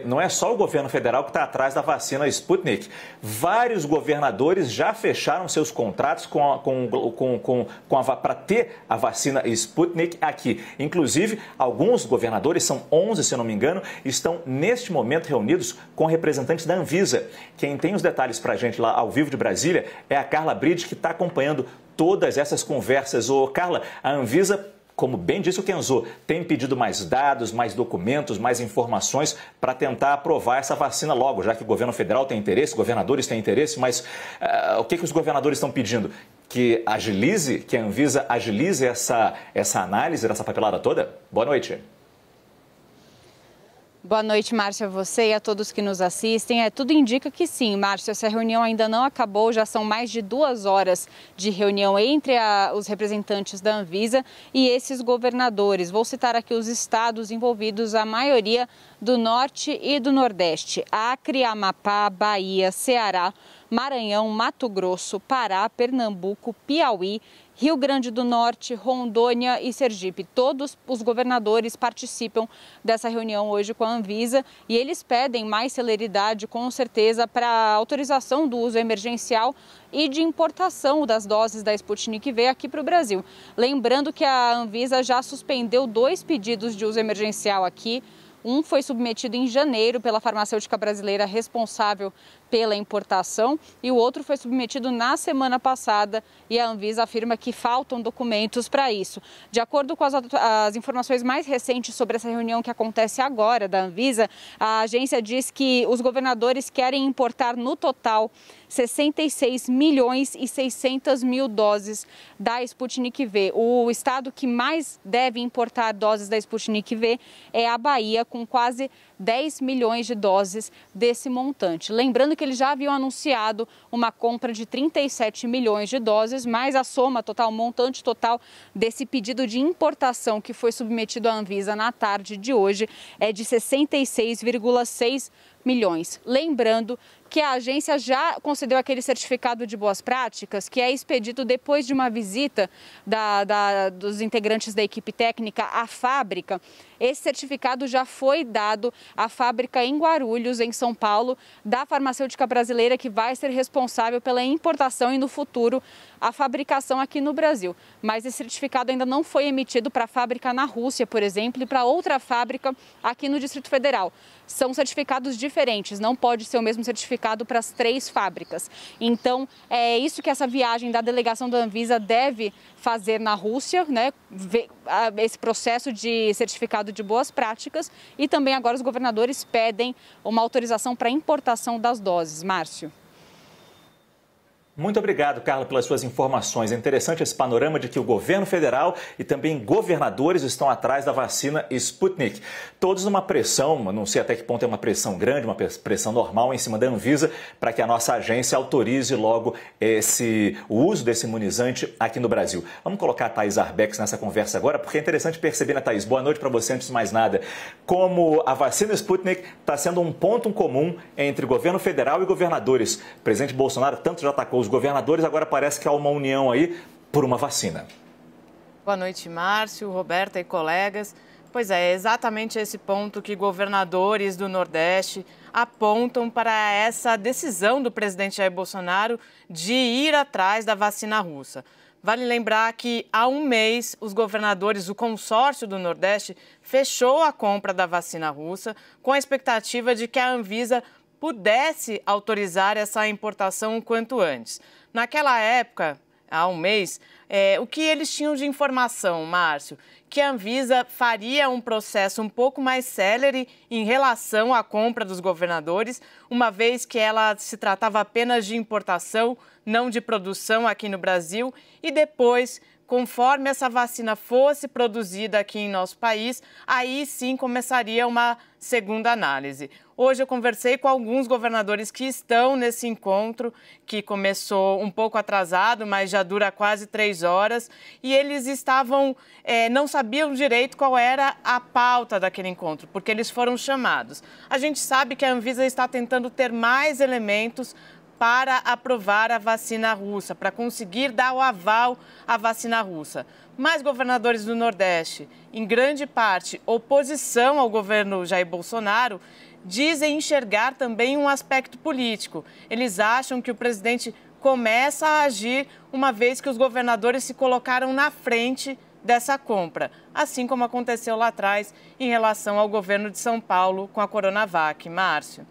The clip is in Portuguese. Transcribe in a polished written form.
Não é só o governo federal que está atrás da vacina Sputnik. Vários governadores já fecharam seus contratos para ter a vacina Sputnik aqui. Inclusive, alguns governadores, são 11 se eu não me engano, estão neste momento reunidos com representantes da Anvisa. Quem tem os detalhes para a gente lá ao vivo de Brasília é a Carla Bride, que está acompanhando todas essas conversas. Ô, Carla, a Anvisa, como bem disse o Kenzo, tem pedido mais dados, mais documentos, mais informações para tentar aprovar essa vacina logo, já que o governo federal tem interesse, governadores têm interesse, mas o que os governadores estão pedindo? Que a Anvisa agilize essa análise dessa papelada toda? Boa noite. Boa noite, Márcia, a você e a todos que nos assistem. Tudo indica que sim, Márcia, essa reunião ainda não acabou, já são mais de 2 horas de reunião entre os representantes da Anvisa e esses governadores. Vou citar aqui os estados envolvidos, a maioria do Norte e do Nordeste: Acre, Amapá, Bahia, Ceará, Maranhão, Mato Grosso, Pará, Pernambuco, Piauí, Rio Grande do Norte, Rondônia e Sergipe. Todos os governadores participam dessa reunião hoje com a Anvisa e eles pedem mais celeridade, com certeza, para a autorização do uso emergencial e de importação das doses da Sputnik V aqui para o Brasil. Lembrando que a Anvisa já suspendeu 2 pedidos de uso emergencial aqui. Um foi submetido em janeiro pela farmacêutica brasileira responsável pela importação e o outro foi submetido na semana passada e a Anvisa afirma que faltam documentos para isso. De acordo com as informações mais recentes sobre essa reunião que acontece agora da Anvisa, a agência diz que os governadores querem importar no total 66 milhões e 600 mil doses da Sputnik V. O estado que mais deve importar doses da Sputnik V é a Bahia, com quase 10 milhões de doses desse montante. Lembrando que eles já haviam anunciado uma compra de 37 milhões de doses, mas a soma total, o montante total desse pedido de importação que foi submetido à Anvisa na tarde de hoje é de 66,6 milhões. Lembrando que a agência já concedeu aquele certificado de boas práticas, que é expedido depois de uma visita dos integrantes da equipe técnica à fábrica. Esse certificado já foi dado à fábrica em Guarulhos, em São Paulo, da farmacêutica brasileira, que vai ser responsável pela importação e, no futuro, a fabricação aqui no Brasil. Mas esse certificado ainda não foi emitido para a fábrica na Rússia, por exemplo, e para outra fábrica aqui no Distrito Federal. São certificados diferentes, não pode ser o mesmo certificado para as 3 fábricas. Então, é isso que essa viagem da delegação da Anvisa deve fazer na Rússia, né? Esse processo de certificado de boas práticas, e também agora os governadores pedem uma autorização para importação das doses. Márcio. Muito obrigado, Carla, pelas suas informações. É interessante esse panorama de que o governo federal e também governadores estão atrás da vacina Sputnik. Todos numa pressão, não sei até que ponto é uma pressão grande, uma pressão normal em cima da Anvisa, para que a nossa agência autorize logo o uso desse imunizante aqui no Brasil. Vamos colocar a Thaís Arbex nessa conversa agora, porque é interessante perceber, né, Thaís? Boa noite para você, antes de mais nada. Como a vacina Sputnik está sendo um ponto comum entre governo federal e governadores. O presidente Bolsonaro tanto já atacou os governadores, agora parece que há uma união aí por uma vacina. Boa noite, Márcio, Roberta e colegas. Pois é exatamente esse ponto que governadores do Nordeste apontam para essa decisão do presidente Jair Bolsonaro de ir atrás da vacina russa. Vale lembrar que há um mês os governadores, o consórcio do Nordeste, fechou a compra da vacina russa com a expectativa de que a Anvisa pudesse autorizar essa importação o quanto antes. Naquela época, há um mês, o que eles tinham de informação, Márcio? Que a Anvisa faria um processo um pouco mais célere em relação à compra dos governadores, uma vez que ela se tratava apenas de importação, não de produção aqui no Brasil, e depois, conforme essa vacina fosse produzida aqui em nosso país, aí sim começaria uma segunda análise. Hoje eu conversei com alguns governadores que estão nesse encontro, que começou um pouco atrasado, mas já dura quase 3 horas, e eles não sabiam direito qual era a pauta daquele encontro, porque eles foram chamados. A gente sabe que a Anvisa está tentando ter mais elementos para aprovar a vacina russa, para conseguir dar o aval à vacina russa. Mas governadores do Nordeste, em grande parte oposição ao governo Jair Bolsonaro, dizem enxergar também um aspecto político. Eles acham que o presidente começa a agir uma vez que os governadores se colocaram na frente dessa compra, assim como aconteceu lá atrás em relação ao governo de São Paulo com a Coronavac. Márcio.